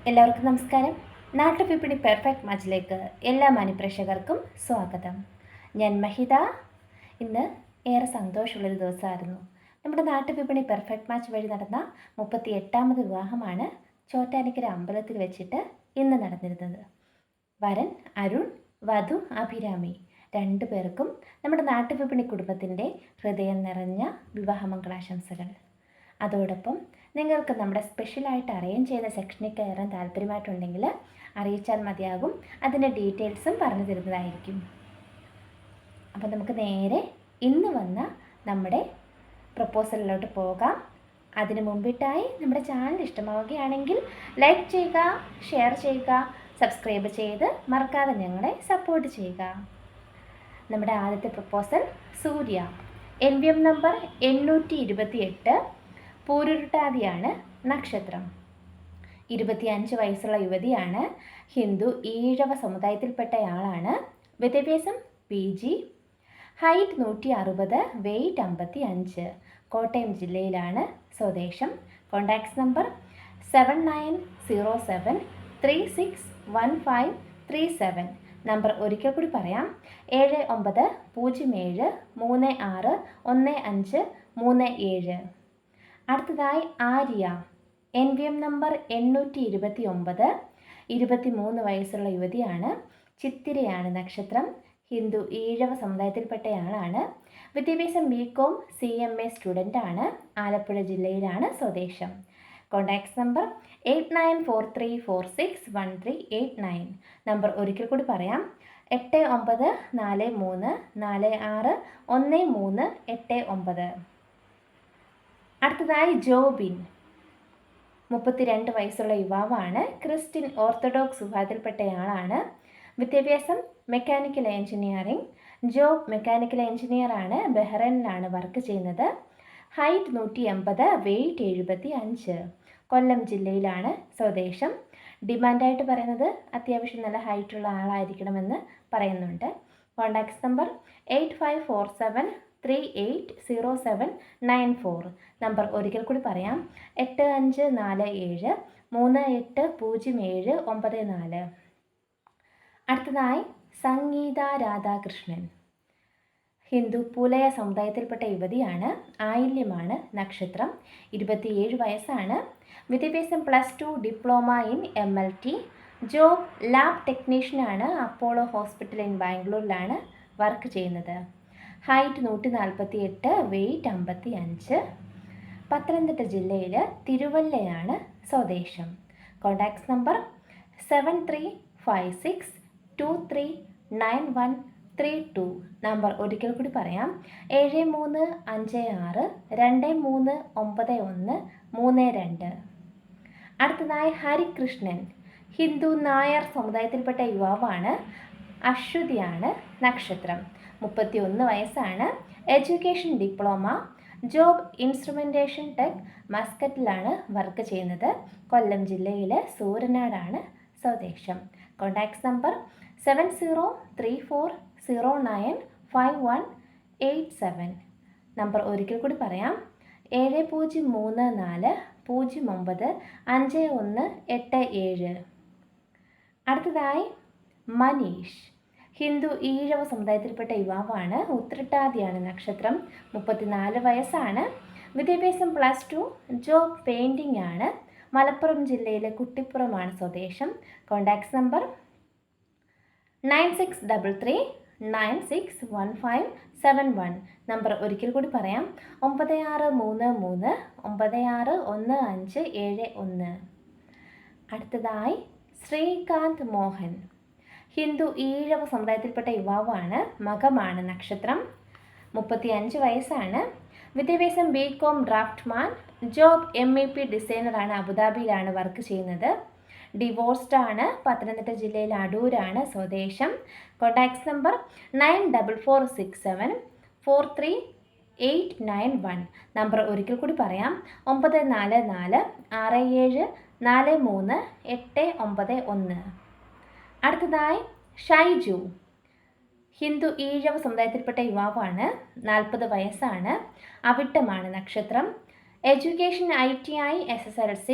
എല്ലാവർക്കും നമസ്കാരം. നാട്ടുവിപണി പെർഫെക്റ്റ് മാച്ചിലേക്ക് എല്ലാ മാന്യപ്രേക്ഷകർക്കും സ്വാഗതം. ഞാൻ മഹിത. ഇന്ന് ഏറെ സന്തോഷമുള്ളൊരു ദിവസമായിരുന്നു. നമ്മുടെ നാട്ടുവിപണി പെർഫെക്റ്റ് മാച്ച് വഴി നടന്ന 38ാമത് വിവാഹമാണ് ചോറ്റാനിക്കര അമ്പലത്തിൽ വെച്ചിട്ട് ഇന്ന് നടന്നിരുന്നത്. വരൻ അരുൺ, വധു അഭിരാമി, രണ്ടുപേർക്കും നമ്മുടെ നാട്ടുവിപണി കുടുംബത്തിൻ്റെ ഹൃദയം നിറഞ്ഞ വിവാഹമംഗളാശംസകൾ. അതോടൊപ്പം നിങ്ങൾക്ക് നമ്മുടെ സ്പെഷ്യലായിട്ട് അറേഞ്ച് ചെയ്ത സെക്ഷനിൽ കയറാൻ താല്പര്യമായിട്ടുണ്ടെങ്കിൽ അറിയിച്ചാൽ മതിയാകും. അതിൻ്റെ ഡീറ്റെയിൽസും പറഞ്ഞു തരുന്നതായിരിക്കും. അപ്പോൾ നമുക്ക് നേരെ ഇന്ന് വന്ന നമ്മുടെ പ്രപ്പോസലിലോട്ട് പോകാം. അതിനു മുമ്പിട്ടായി നമ്മുടെ ചാനൽ ഇഷ്ടമാവുകയാണെങ്കിൽ ലൈക്ക് ചെയ്യുക, ഷെയർ ചെയ്യുക, സബ്സ്ക്രൈബ് ചെയ്ത് മറക്കാതെ ഞങ്ങളെ സപ്പോർട്ട് ചെയ്യുക. നമ്മുടെ ആദ്യത്തെ പ്രപ്പോസൽ സൂര്യ, NVM നമ്പർ 828, പൂരുരുട്ടാതിയാണ് നക്ഷത്രം. 25 വയസ്സുള്ള യുവതിയാണ്. ഹിന്ദു ഈഴവ സമുദായത്തിൽപ്പെട്ടയാളാണ്. വിദ്യാഭ്യാസം PG. Height 160, weight 55. കോട്ടയം ജില്ലയിലാണ് സ്വദേശം. Contacts number 7907361537. നമ്പർ ഒരിക്കൽ കൂടി പറയാം: 7907361537. അടുത്തതായി ആര്യ, NVM നമ്പർ 829, 23 വയസ്സുള്ള യുവതിയാണ്. ചിത്തിരയാണ് നക്ഷത്രം. ഹിന്ദു ഈഴവ സമുദായത്തിൽപ്പെട്ടയാളാണ്. വിദ്യാഭ്യാസം BCom CMA സ്റ്റുഡൻ്റാണ്. ആലപ്പുഴ ജില്ലയിലാണ് സ്വദേശം. Contacts number 8943461389. നമ്പർ ഒരിക്കൽ കൂടി പറയാം: 8943461389. അടുത്തതായി ജോബിൻ, 32 വയസ്സുള്ള യുവാവാണ്. ക്രിസ്ത്യൻ ഓർത്തഡോക്സ് വിഭാഗത്തിൽപ്പെട്ടയാളാണ്. വിദ്യാഭ്യാസം മെക്കാനിക്കൽ എഞ്ചിനീയറിംഗ്. ജോബ് മെക്കാനിക്കൽ എഞ്ചിനീയറാണ്. ബഹ്റൈനിലാണ് വർക്ക് ചെയ്യുന്നത്. Height 180, weight 75. കൊല്ലം ജില്ലയിലാണ് സ്വദേശം. ഡിമാൻഡായിട്ട് പറയുന്നത് അത്യാവശ്യം നല്ല ഹൈറ്റുള്ള ആളായിരിക്കണമെന്ന് പറയുന്നുണ്ട്. Contacts number 8547380794. നമ്പർ ഒരിക്കൽ കൂടി പറയാം: 8547380794. അടുത്തതായി സംഗീത രാധാകൃഷ്ണൻ, ഹിന്ദു പുലയ സമുദായത്തിൽപ്പെട്ട യുവതിയാണ്. ആയില്യമാണ് നക്ഷത്രം. 27 വയസ്സാണ്. വിദ്യാഭ്യാസം +2 diploma in MLT. Job lab ടെക്നീഷ്യനാണ്. അപ്പോളോ ഹോസ്പിറ്റൽ ഇൻ ബാംഗ്ലൂരിലാണ് വർക്ക് ചെയ്യുന്നത്. Height 148, weight 55. പത്തനംതിട്ട ജില്ലയിൽ തിരുവല്ലയാണ് സ്വദേശം. Contacts number 7356239132. നമ്പർ ഒരിക്കൽ കൂടി പറയാം: 7356239132. അടുത്തതായി ഹരികൃഷ്ണൻ, ഹിന്ദു നായർ സമുദായത്തിൽപ്പെട്ട യുവാവാണ്. അശ്വതിയാണ് നക്ഷത്രം. 31 വയസ്സാണ്. Education diploma. Job instrumentation tech മസ്കറ്റിലാണ് വർക്ക് ചെയ്യുന്നത്. കൊല്ലം ജില്ലയിലെ സൂരനാടാണ് സ്വദേശം. Contacts number 7034095187. നമ്പർ ഒരിക്കൽ കൂടി പറയാം: 7034095187. അടുത്തതായി മനീഷ്, ഹിന്ദു ഈഴവ സമുദായത്തിൽപ്പെട്ട യുവാവാണ്. ഉത്രട്ടാതിയാണ് നക്ഷത്രം. 34 വയസ്സാണ്. വിദ്യാഭ്യാസം +2. ജോബ് പെയിൻറ്റിംഗ് ആണ്. മലപ്പുറം ജില്ലയിലെ കുട്ടിപ്പുറമാണ് സ്വദേശം. Contacts number 9633961571. നമ്പർ ഒരിക്കൽ കൂടി പറയാം: 9633961571. അടുത്തതായി ശ്രീകാന്ത് മോഹൻ, ഹിന്ദു ഈഴവ സമുദായത്തിൽപ്പെട്ട യുവാവാണ്. മകമാണ് നക്ഷത്രം. 35 വയസ്സാണ്. വിദ്യാഭ്യാസം BCom ഡ്രാഫ്റ്റ്മാൻ. ജോബ് MEP ഡിസൈനറാണ്. അബുദാബിയിലാണ് വർക്ക് ചെയ്യുന്നത്. ഡിവോഴ്സ്ഡ് ആണ്. പത്തനംതിട്ട ജില്ലയിൽ അടൂരാണ് സ്വദേശം. Contacts number 9446743891. നമ്പർ ഒരിക്കൽ കൂടി പറയാം: 9446743891. അടുത്തതായി ഷൈജു, ഹിന്ദു ഈഴവ സമുദായത്തിൽപ്പെട്ട യുവാവാണ്. 40 വയസ്സാണ്. അവിട്ടമാണ് നക്ഷത്രം. Education ITI SSLC,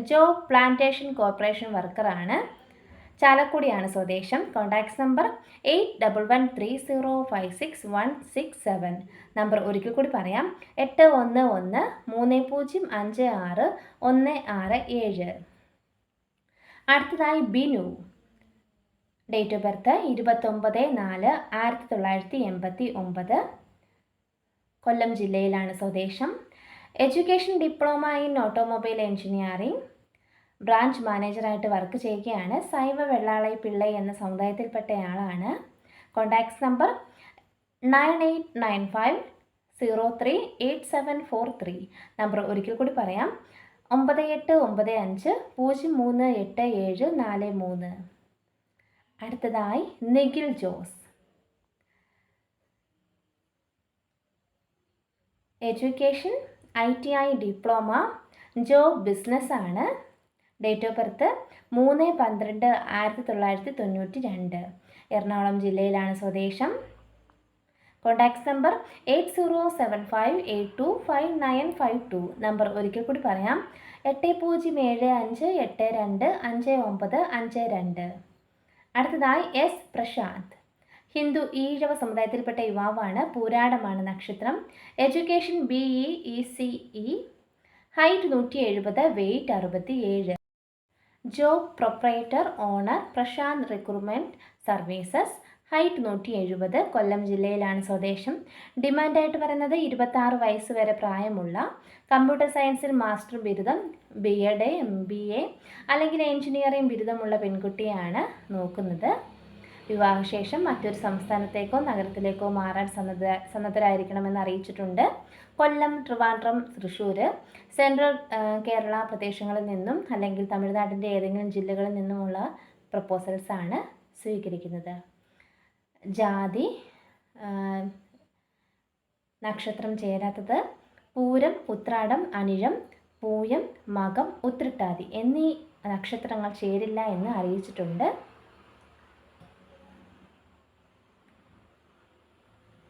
job plantation corporation വർക്കറാണ്. ചാലക്കുടിയാണ് സ്വദേശം. Contacts number 8113056167. നമ്പർ ഒരിക്കൽ കൂടി പറയാം, 8113056167. അടുത്തതായി Binu. Date of birth 29/4/1989. Kollam ജില്ലയിലാണ് സ്വദേശം. Education diploma in automobile engineering, branch മാനേജറായിട്ട് വർക്ക് ചെയ്യുകയാണ്. സൈവ വെള്ളാളൈ പിള്ളൈ എന്ന സമുദായത്തിൽപ്പെട്ടയാളാണ്. Contacts number 9895038743. നമ്പർ ഒരിക്കൽ കൂടി പറയാം, 9895038743. അടുത്തതായി Nikhil Jose. Education ITI diploma, job business ആണ്. Date of birth 3/12/1992. എറണാകുളം ജില്ലയിലാണ് സ്വദേശം. Contacts number 8075825952. നമ്പർ ഒരിക്കൽ കൂടി പറയാം, 8075825952. അടുത്തതായി എസ് പ്രശാന്ത്. ഹിന്ദു ഈഴവ സമുദായത്തിൽപ്പെട്ട യുവാവാണ്. പൂരാടമാണ് നക്ഷത്രം. Education BE ECE, height 170, weight 67. Job proprietor owner, Prashanth recruitment services, height 170, Kollam ജില്ലയിലാണ് സ്വദേശം. ഡിമാൻഡായിട്ട് പറയുന്നത് 26 വയസ്സ് വരെ പ്രായമുള്ള, കമ്പ്യൂട്ടർ സയൻസിൽ മാസ്റ്റർ ബിരുദം, BEd MBA അല്ലെങ്കിൽ എഞ്ചിനീയറിംഗ് ബിരുദമുള്ള പെൺകുട്ടിയാണ് നോക്കുന്നത്. വിവാഹശേഷം മറ്റൊരു സംസ്ഥാനത്തേക്കോ നഗരത്തിലേക്കോ മാറാൻ സന്നദ്ധരായിരിക്കണമെന്ന് അറിയിച്ചിട്ടുണ്ട്. കൊല്ലം, ട്രിവാൻഡ്രം, തൃശ്ശൂർ, സെൻട്രൽ കേരള പ്രദേശങ്ങളിൽ നിന്നും അല്ലെങ്കിൽ തമിഴ്നാട്ടിൻ്റെ ഏതെങ്കിലും ജില്ലകളിൽ നിന്നുമുള്ള പ്രപ്പോസൽസാണ് സ്വീകരിക്കുന്നത്. ജാതി, നക്ഷത്രം ചേരാത്തത്, പൂരം, ഉത്രാടം, അനിഴം, പൂയം, മകം, ഉത്രട്ടാതി എന്നീ നക്ഷത്രങ്ങൾ ചേരില്ല എന്ന് അറിയിച്ചിട്ടുണ്ട്.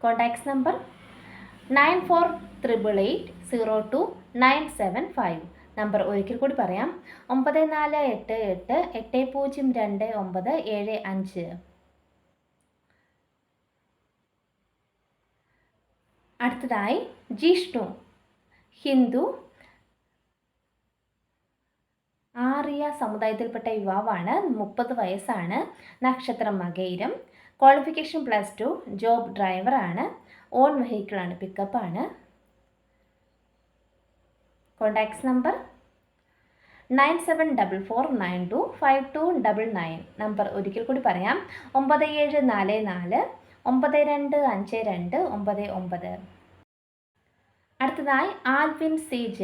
Contacts number 9488802975. നമ്പർ ഒരിക്കൽ കൂടി പറയാം, 9488802975. അടുത്തതായി ജിഷ്ണു. ഹിന്ദു ആര്യ സമുദായത്തിൽപ്പെട്ട യുവാവാണ്. 30 വയസ്സാണ്. നക്ഷത്രം മകയിരം. ക്വാളിഫിക്കേഷൻ +2, ജോബ് ഡ്രൈവറാണ്. ഓൺ വെഹിക്കിളാണ്, പിക്കപ്പാണ്. Contacts number 9744925299. നമ്പർ ഒരിക്കൽ കൂടി പറയാം, 9744925299. അടുത്തതായി ആൽവിൻ CJ.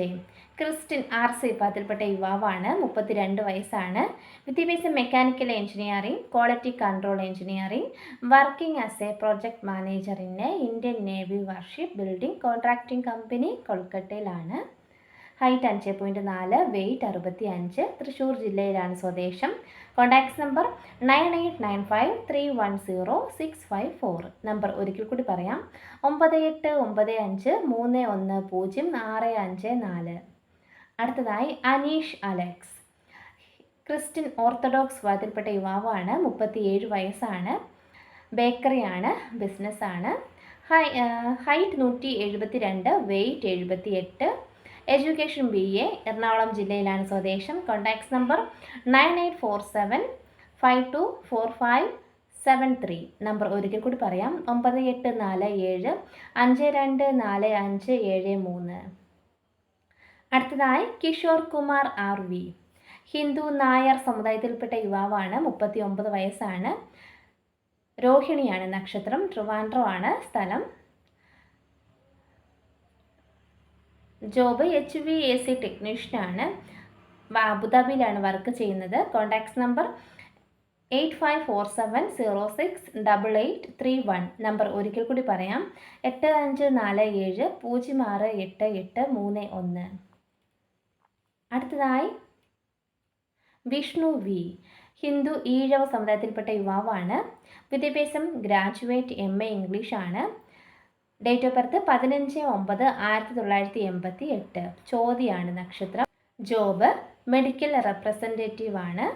ക്രിസ്ത്യൻ RC വിഭാഗത്തിൽപ്പെട്ട യുവാവാണ്. 32 വയസ്സാണ്. വിദ്യാഭ്യാസം mechanical engineering, quality control engineering, working as a project manager in Indian navy warship building contracting company, കൊൽക്കത്തയിലാണ്. Height 5.4, weight 65. തൃശ്ശൂർ ജില്ലയിലാണ് സ്വദേശം. Contacts number 9895310654. നമ്പർ ഒരിക്കൽ കൂടി പറയാം, 9895310654. അടുത്തതായി അനീഷ് അലക്സ്. ക്രിസ്ത്യൻ ഓർത്തഡോക്സ് വിഭാഗത്തിൽപ്പെട്ട യുവാവാണ്. 37 വയസ്സാണ്. ബേക്കറിയാണ്, ബിസിനസ്സാണ്. Height 172, weight 78. Education BA, Ernakulam ജില്ലയിലാണ് സ്വദേശം. Contacts number 9847524573. നമ്പർ ഒരിക്കൽ കൂടി പറയാം, 9847524573. അടുത്തതായി കിഷോർ കുമാർ RV. ഹിന്ദു നായർ സമുദായത്തിൽപ്പെട്ട യുവാവാണ്. 39 വയസ്സാണ്. രോഹിണിയാണ് നക്ഷത്രം. ട്രിവാൻഡ്രം ആണ് സ്ഥലം. Job HVAC ടെക്നീഷ്യനാണ്. അബുദാബിയിലാണ് വർക്ക് ചെയ്യുന്നത്. Contacts number 8547068831. നമ്പർ ഒരിക്കൽ കൂടി പറയാം, 8547068831. അടുത്തതായി വിഷ്ണു V. ഹിന്ദു ഈഴവ സമുദായത്തിൽപ്പെട്ട യുവാവാണ്. വിദ്യാഭ്യാസം ഗ്രാജുവേറ്റ് MA ഇംഗ്ലീഷ് ആണ്. Date of birth 15/9/1988. ചോതിയാണ് നക്ഷത്രം. ജോബ് മെഡിക്കൽ റെപ്രസെൻറ്റേറ്റീവ് ആണ്.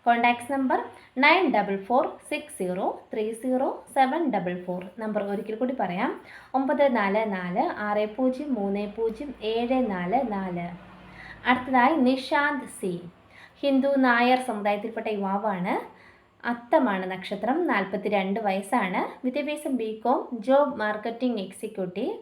Contacts number 9446030744. നമ്പർ ഒരിക്കൽ കൂടി പറയാം, 9446030744. അടുത്തതായി നിഷാന്ത് സി. ഹിന്ദു നായർ സമുദായത്തിൽപ്പെട്ട യുവാവാണ്. അത്തമാണ് നക്ഷത്രം. 42 വയസ്സാണ്. വിദ്യാഭ്യാസം BCom, job marketing executive.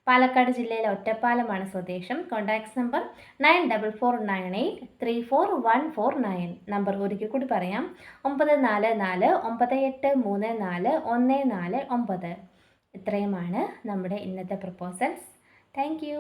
Palakkad ജില്ലയിലെ ഒറ്റപ്പാലമാണ് സ്വദേശം. Contacts number 9498341149. നമ്പർ ഒരിക്കൽ കൂടി പറയാം, 9449834149. ഇത്രയുമാണ് നമ്മുടെ ഇന്നത്തെ പ്രപ്പോസൽസ്. Thank you.